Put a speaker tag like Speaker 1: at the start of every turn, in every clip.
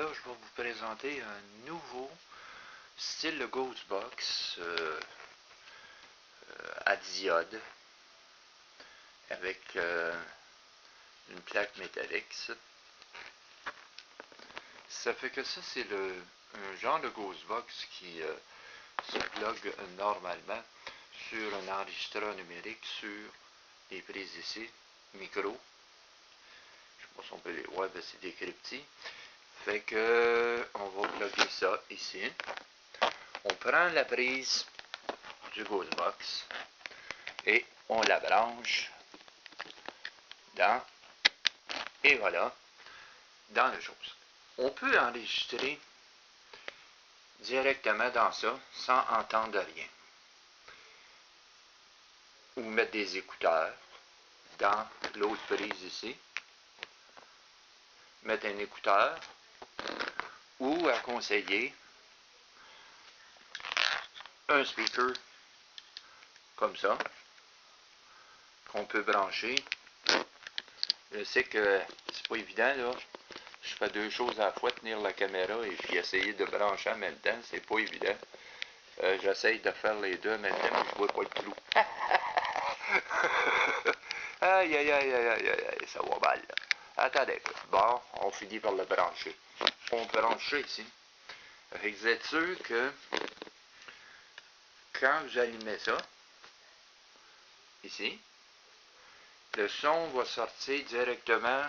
Speaker 1: là, je vais vous présenter un nouveau style de Ghostbox à diode avec une plaque métallique. Ça fait que ça, c'est un genre de Ghostbox qui se plug normalement sur un enregistreur numérique sur les prises ici, micro. Je sais pas si on peut les voir, c'est décrypté. Fait que on va plugger ça ici. On prend la prise du Ghostbox et on la branche dans, et voilà, dans la chose. On peut enregistrer directement dans ça sans entendre rien. Ou mettre des écouteurs dans l'autre prise ici. Mettre un écouteur ou à conseiller un speaker comme ça qu'on peut brancher. Je sais que c'est pas évident là. Je fais deux choses à la fois, tenir la caméra et puis essayer de brancher en même temps, c'est pas évident. J'essaye de faire les deux en même temps, mais je vois pas le trou. Aïe, aïe, aïe, aïe, aïe, aïe, ça va mal. Attendez, bon, on finit par le brancher. On branche ici. Vous êtes sûr que quand vous allumez ça, ici, le son va sortir directement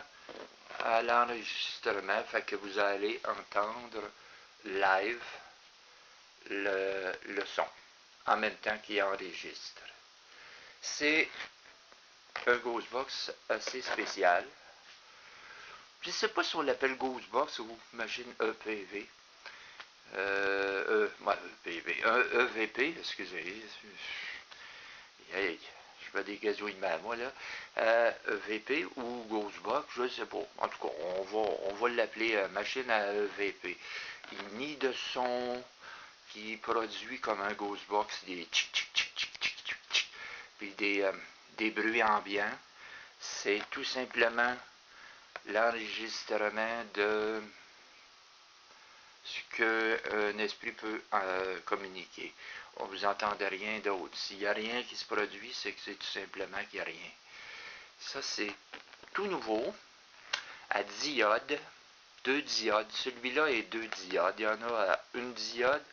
Speaker 1: à l'enregistrement, fait que vous allez entendre live le son en même temps qu'il enregistre. C'est un Ghostbox assez spécial. Je ne sais pas si on l'appelle Ghostbox ou machine EPV. EPV. EVP, excusez. Hey, je fais des gazouillements, moi, là. EVP ou Ghostbox, je ne sais pas. En tout cas, on va l'appeler machine à EVP. Il nie de son qui produit comme un Ghostbox des tchic, puis des bruits ambiants. C'est tout simplement l'enregistrement de ce qu'un esprit peut communiquer. On vous entendez rien d'autre. S'il n'y a rien qui se produit, c'est que c'est tout simplement qu'il n'y a rien. Ça, c'est tout nouveau, à diode, 2 diodes. Celui-là est 2 diodes. Il y en a à 1 diode.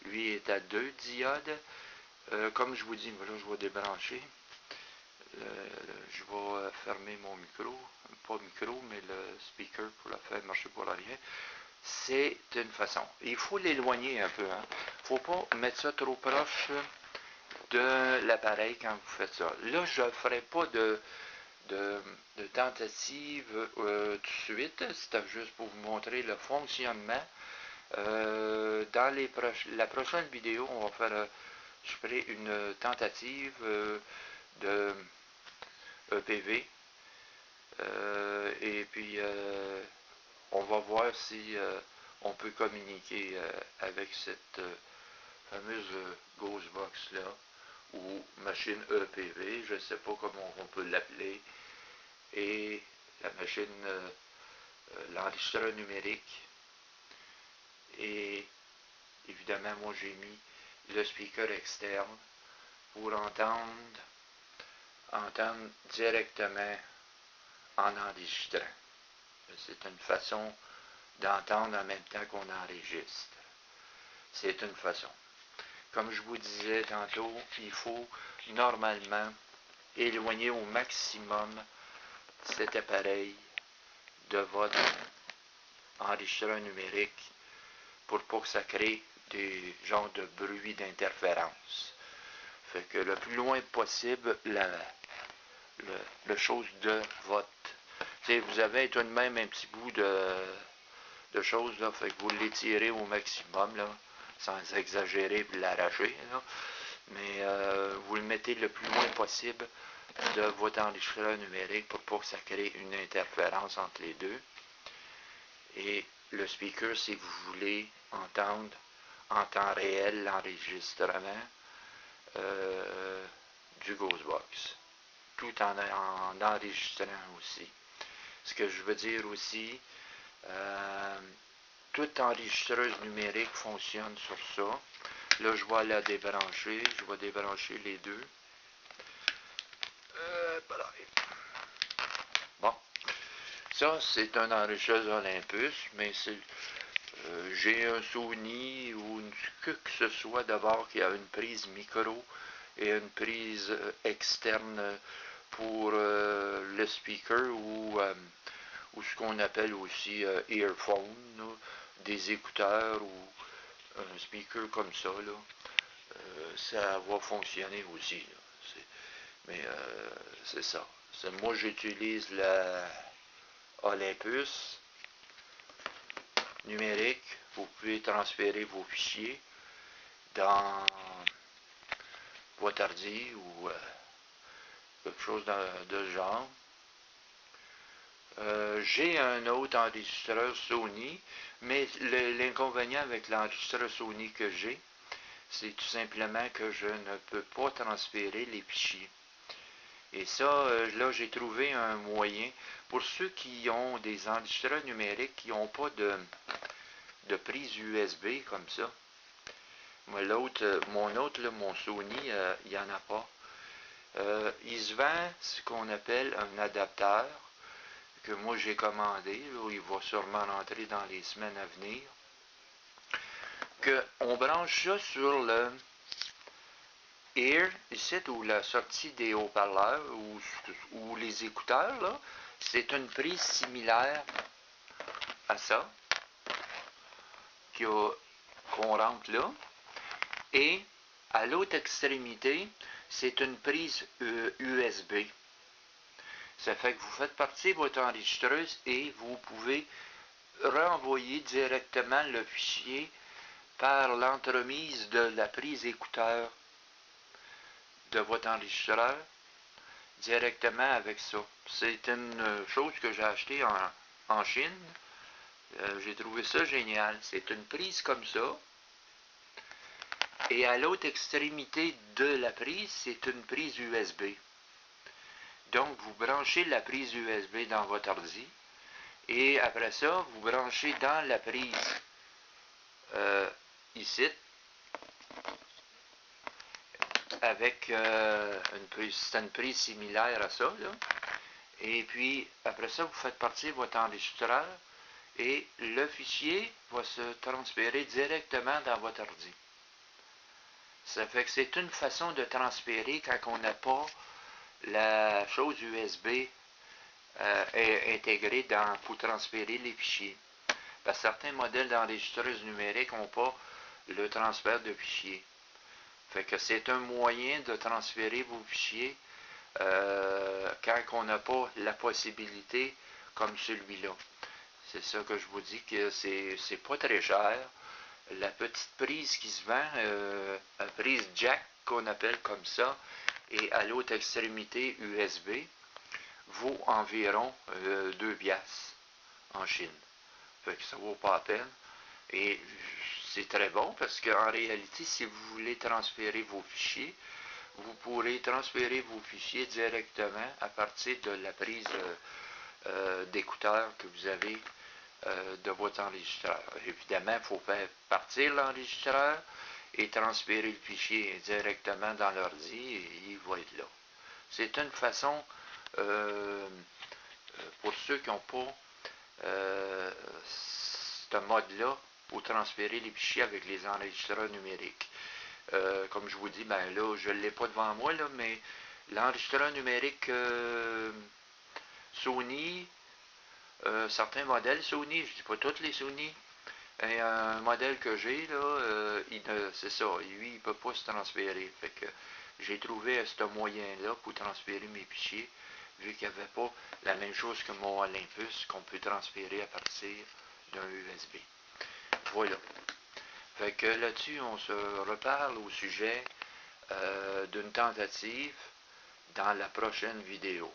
Speaker 1: Lui est à 2 diodes. Comme je vous dis, là, je vais débrancher. Je vais fermer mon micro. Pas le micro, mais le speaker pour la faire marcher pour l'arrière. C'est une façon. Il faut l'éloigner un peu. Il ne faut pas mettre ça trop proche de l'appareil quand vous faites ça. Là, je ne ferai pas de tentative tout de suite. C'était juste pour vous montrer le fonctionnement. Dans la prochaine vidéo, on va faire, je ferai une tentative de EPV. Et puis, on va voir si on peut communiquer avec cette fameuse Ghostbox là, ou machine EPV, je ne sais pas comment on peut l'appeler, et la machine, l'enregistreur numérique, et évidemment moi j'ai mis le speaker externe pour entendre directement en enregistrant. C'est une façon d'entendre en même temps qu'on enregistre. C'est une façon. Comme je vous disais tantôt, il faut normalement éloigner au maximum cet appareil de votre enregistreur numérique pour pas que ça crée des genres de bruits d'interférence. Fait que le plus loin possible, le chose de votre... T'sais, vous avez tout de même un petit bout de choses, là, fait que vous l'étirez au maximum, là, sans exagérer et l'arracher, là. Mais vous le mettez le plus loin possible de votre enregistreur numérique pour pas que ça crée une interférence entre les deux. Et le speaker, si vous voulez entendre en temps réel l'enregistrement du Ghostbox, tout en enregistrant aussi. Ce que je veux dire aussi, toute enregistreuse numérique fonctionne sur ça. Là, je vais la débrancher. Je vais débrancher les deux. Bon. Ça, c'est un enregistreuse Olympus, mais j'ai un Sony ou que ce soit d'abord qui a une prise micro et une prise externe pour le speaker ou ce qu'on appelle aussi earphone, là, des écouteurs ou un speaker comme ça, là, ça va fonctionner aussi. Là. Mais c'est ça. Moi, j'utilise la Olympus numérique. Vous pouvez transférer vos fichiers dans votre ordi ou quelque chose de ce genre. J'ai un autre enregistreur Sony, mais l'inconvénient avec l'enregistreur Sony que j'ai, c'est tout simplement que je ne peux pas transférer les fichiers. Et ça, là, j'ai trouvé un moyen. Pour ceux qui ont des enregistreurs numériques qui n'ont pas de prise USB comme ça, moi, mon autre, là, mon Sony, il n'y en a pas. Il se vend ce qu'on appelle un adapteur que moi j'ai commandé, là, il va sûrement rentrer dans les semaines à venir, qu'on branche ça sur le Ear, ici, ou la sortie des haut-parleurs, ou les écouteurs, là. C'est une prise similaire à ça, qu'on rentre là, et à l'autre extrémité, c'est une prise USB. Ça fait que vous faites partir votre enregistreuse et vous pouvez renvoyer directement le fichier par l'entremise de la prise écouteur de votre enregistreur directement avec ça. C'est une chose que j'ai achetée en Chine. J'ai trouvé ça génial. C'est une prise comme ça. Et à l'autre extrémité de la prise, c'est une prise USB. Donc, vous branchez la prise USB dans votre ordi. Et après ça, vous branchez dans la prise ici, avec c'est une prise similaire à ça, là. Et puis, après ça, vous faites partir votre enregistreur et le fichier va se transférer directement dans votre ordi. Ça fait que c'est une façon de transférer quand on n'a pas la chose USB intégrée pour transférer les fichiers. Parce que certains modèles d'enregistreuses numériques n'ont pas le transfert de fichiers. Fait que c'est un moyen de transférer vos fichiers quand on n'a pas la possibilité comme celui-là. C'est ça que je vous dis que c'est pas très cher. La petite prise qui se vend, la prise jack qu'on appelle comme ça, et à l'autre extrémité USB, vaut environ 2 piastres en Chine. Fait que ça vaut pas la peine. Et c'est très bon parce qu'en réalité, si vous voulez transférer vos fichiers, vous pourrez transférer vos fichiers directement à partir de la prise d'écouteur que vous avez de votre enregistreur. Évidemment, il faut faire partir l'enregistreur et transférer le fichier directement dans l'ordi et il va être là. C'est une façon, pour ceux qui n'ont pas ce mode-là, pour transférer les fichiers avec les enregistreurs numériques. Comme je vous dis, ben là, je ne l'ai pas devant moi, là, mais l'enregistreur numérique Sony, certains modèles Sony, je ne dis pas tous les Sony, et un modèle que j'ai, là, c'est ça, lui, il ne peut pas se transférer. Fait que j'ai trouvé ce moyen-là pour transférer mes fichiers, vu qu'il n'y avait pas la même chose que mon Olympus, qu'on peut transférer à partir d'un USB. Voilà. Fait que là-dessus, on se reparle au sujet d'une tentative dans la prochaine vidéo.